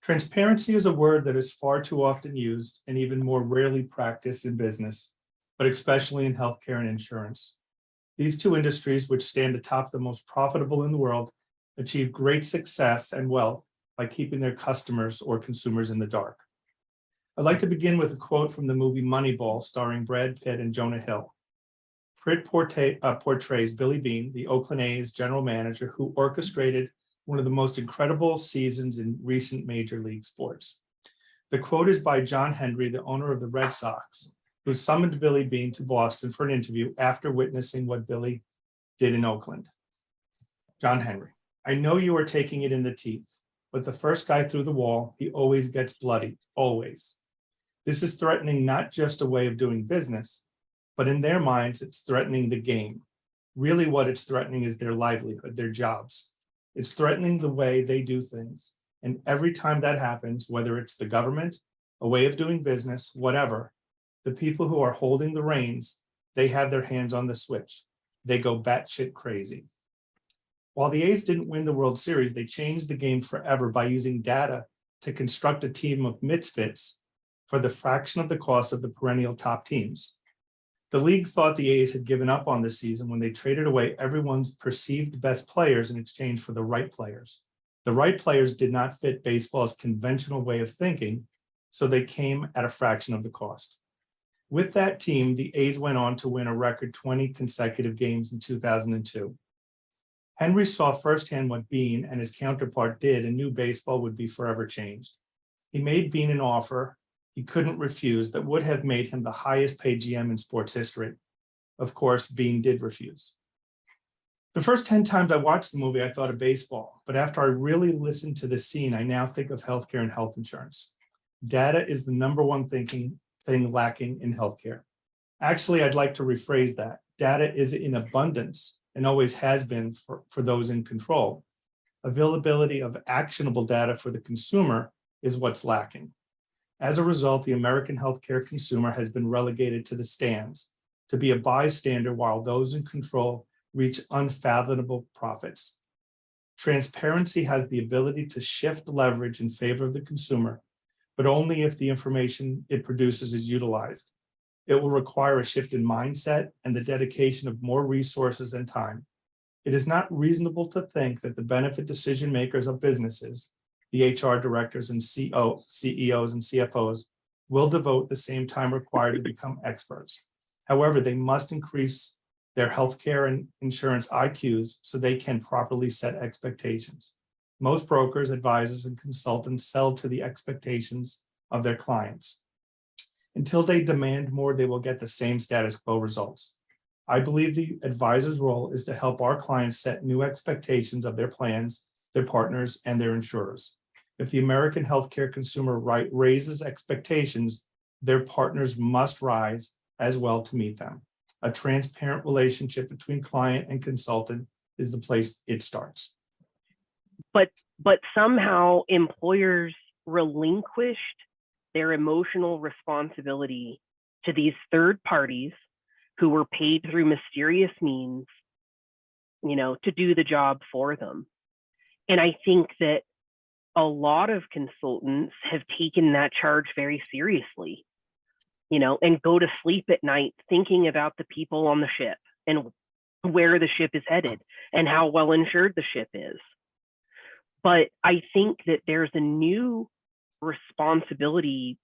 Transparency is a word that is far too often used and even more rarely practiced in business, but especially in healthcare and insurance. These two industries, which stand atop the most profitable in the world, achieve great success and wealth by keeping their customers or consumers in the dark. I'd like to begin with a quote from the movie Moneyball, starring Brad Pitt and Jonah Hill. Pitt portrays Billy Beane, the Oakland A's general manager, who orchestrated one of the most incredible seasons in recent major league sports. The quote is by John Henry, the owner of the Red Sox, who summoned Billy Beane to Boston for an interview after witnessing what Billy did in Oakland. John Henry: I know you are taking it in the teeth, but the first guy through the wall, he always gets bloody, always. This is threatening not just a way of doing business, but in their minds, it's threatening the game. Really what it's threatening is their livelihood, their jobs. It's threatening the way they do things. And every time that happens, whether it's the government, a way of doing business, whatever, the people who are holding the reins, they have their hands on the switch. They go batshit crazy. While the A's didn't win the World Series, they changed the game forever by using data to construct a team of misfits for the fraction of the cost of the perennial top teams. The league thought the A's had given up on this season when they traded away everyone's perceived best players in exchange for the right players. The right players did not fit baseball's conventional way of thinking, so they came at a fraction of the cost. With that team, the A's went on to win a record 20 consecutive games in 2002. Henry saw firsthand what Beane and his counterpart did and knew baseball would be forever changed. He made Beane an offer he couldn't refuse that would have made him the highest paid GM in sports history. Of course, Beane did refuse. The first 10 times I watched the movie, I thought of baseball, but after I really listened to the scene, I now think of healthcare and health insurance. Data is the number one thing lacking in healthcare. Actually, I'd like to rephrase that. Data is in abundance and always has been for those in control. Availability of actionable data for the consumer is what's lacking. As a result, the American healthcare consumer has been relegated to the stands, to be a bystander while those in control reach unfathomable profits. Transparency has the ability to shift leverage in favor of the consumer, but only if the information it produces is utilized. It will require a shift in mindset and the dedication of more resources and time. It is not reasonable to think that the benefit decision makers of businesses, the HR directors and CEOs and CFOs, will devote the same time required to become experts. However, they must increase their healthcare and insurance IQs so they can properly set expectations. Most brokers, advisors, and consultants sell to the expectations of their clients. Until they demand more, they will get the same status quo results. I believe the advisor's role is to help our clients set new expectations of their plans, their partners, and their insurers. If the American healthcare consumer raises expectations, their partners must rise as well to meet them. A transparent relationship between client and consultant is the place it starts. But somehow employers relinquished their emotional responsibility to these third parties who were paid through mysterious means, to do the job for them. And I think that a lot of consultants have taken that charge very seriously, and go to sleep at night thinking about the people on the ship and where the ship is headed and how well insured the ship is. But I think that there's a new responsibility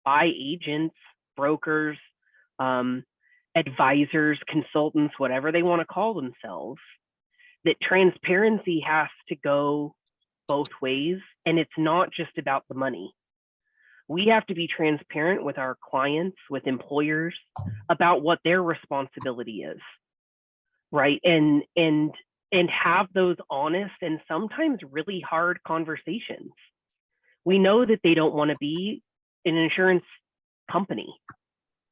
by agents, brokers, advisors, consultants, whatever they want to call themselves, that transparency has to go both ways, and it's not just about the money. We have to be transparent with our clients, with employers, about what their responsibility is, right? And have those honest and sometimes really hard conversations. We know that they don't want to be an insurance company.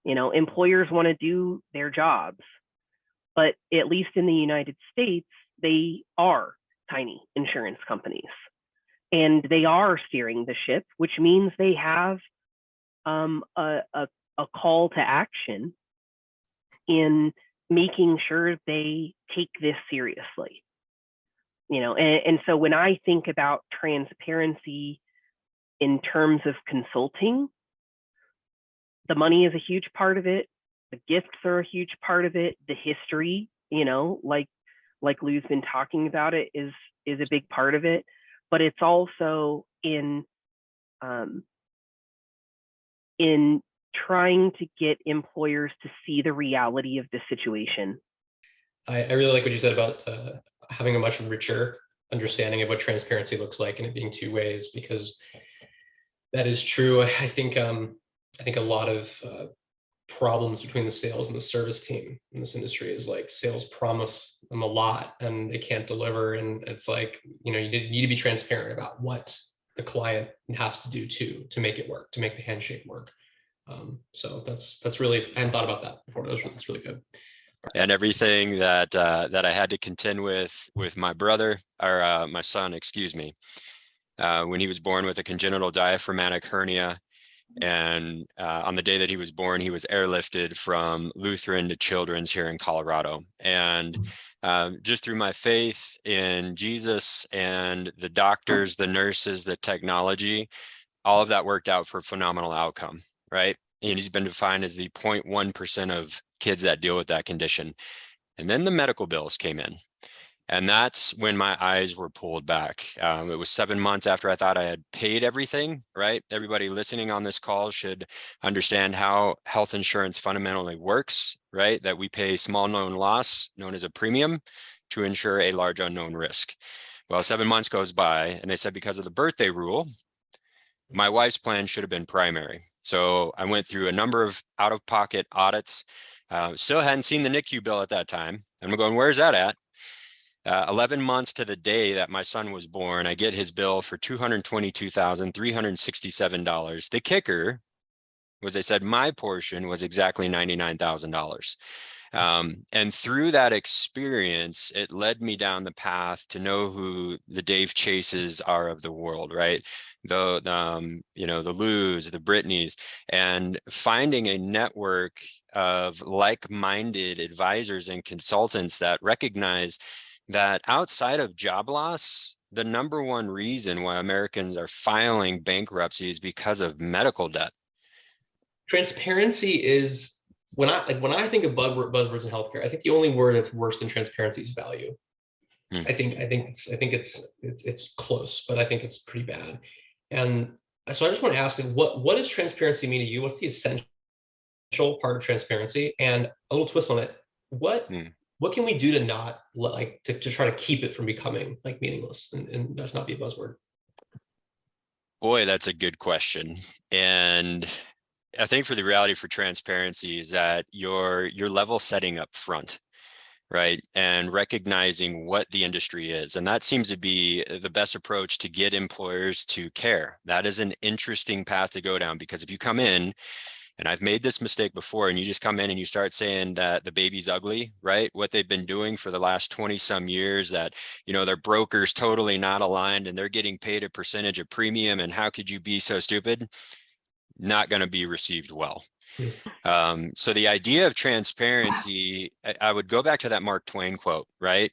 Employers want to do their jobs, but at least in the United States, they are tiny insurance companies, and they are steering the ship, which means they have a call to action in making sure they take this seriously. And so when I think about transparency in terms of consulting, the money is a huge part of it. The gifts are a huge part of it. The history, like Lou's been talking about, it is a big part of it. But it's also in trying to get employers to see the reality of the situation. I really like what you said about having a much richer understanding of what transparency looks like and it being two ways, because that is true. I think a lot of problems between the sales and the service team in this industry is like sales promise them a lot and they can't deliver. And it's like, you need to be transparent about what the client has to do to make it work, to make the handshake work. So that's really, I hadn't thought about that before. That's really good. And everything that I had to contend with my brother, or my son, excuse me, when he was born with a congenital diaphragmatic hernia. And on the day that he was born, he was airlifted from Lutheran to Children's here in Colorado. And just through my faith in Jesus and the doctors, the nurses, the technology, all of that worked out for a phenomenal outcome, right? And he's been defined as the 0.1% of kids that deal with that condition. And then the medical bills came in. And that's when my eyes were pulled back. It was 7 months after I thought I had paid everything, right? Everybody listening on this call should understand how health insurance fundamentally works, right? That we pay small known loss, known as a premium, to insure a large unknown risk. Well, 7 months goes by and they said because of the birthday rule, my wife's plan should have been primary. So I went through a number of out-of-pocket audits. Still hadn't seen the NICU bill at that time. I'm going, where's that at? 11 months to the day that my son was born, I get his bill for $222,367. The kicker was they said my portion was exactly $99,000. And through that experience, it led me down the path to know who the Dave Chases are of the world, right? The Lou's, the Britneys, and finding a network of like-minded advisors and consultants that recognize that outside of job loss, the number one reason why Americans are filing bankruptcy is because of medical debt. Transparency is, when I think of buzzwords in healthcare, I think the only word that's worse than transparency is value. I think it's close, but I think it's pretty bad. And so I just want to ask, what does transparency mean to you? What's the essential part of transparency? And a little twist on it. What can we do to not to try to keep it from becoming like meaningless and not be a buzzword? Boy, that's a good question. And I think for the reality for transparency is that you're level setting up front, right? And recognizing what the industry is. And that seems to be the best approach to get employers to care. That is an interesting path to go down, because if you come in, and I've made this mistake before, and you just come in and you start saying that the baby's ugly, right? What they've been doing for the last 20 some years, that, their broker's totally not aligned and they're getting paid a percentage of premium. And how could you be so stupid? Not going to be received well. So the idea of transparency, I would go back to that Mark Twain quote, right?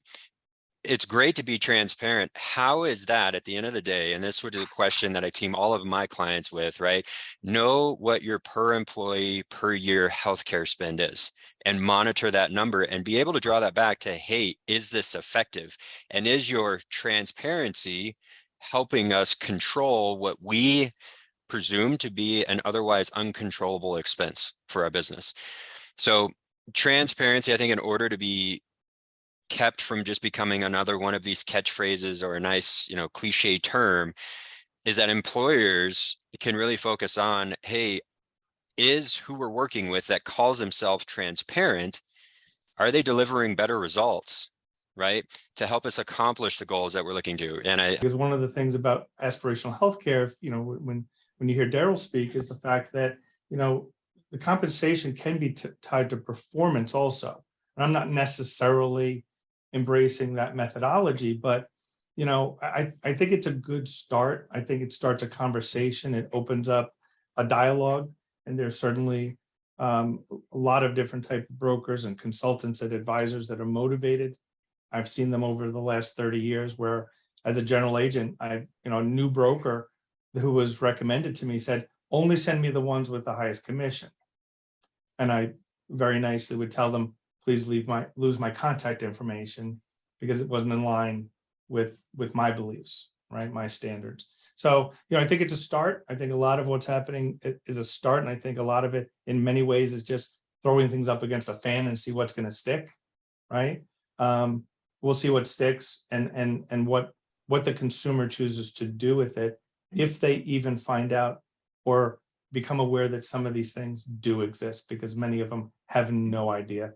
It's great to be transparent. How is that at the end of the day? And this was a question that I team all of my clients with, right? Know what your per employee per year healthcare spend is and monitor that number and be able to draw that back to, hey, is this effective? And is your transparency helping us control what we presume to be an otherwise uncontrollable expense for our business? So transparency, I think, in order to be kept from just becoming another one of these catchphrases or a nice, cliche term, is that employers can really focus on, hey, is who we're working with that calls himself transparent, are they delivering better results, right? To help us accomplish the goals that we're looking to. And because one of the things about aspirational healthcare, when you hear Daryl speak, is the fact that, the compensation can be tied to performance also. And I'm not necessarily embracing that methodology, but I think it's a good start. I think it starts a conversation. It opens up a dialogue, and there's certainly a lot of different type of brokers and consultants and advisors that are motivated. I've seen them over the last 30 years where, as a general agent, a new broker who was recommended to me said, only send me the ones with the highest commission. And I very nicely would tell them, please lose my contact information, because it wasn't in line with my beliefs, right? My standards. So, I think it's a start. I think a lot of what's happening is a start. And I think a lot of it in many ways is just throwing things up against a fan and see what's going to stick, right? We'll see what sticks and what the consumer chooses to do with it, if they even find out or become aware that some of these things do exist, because many of them have no idea.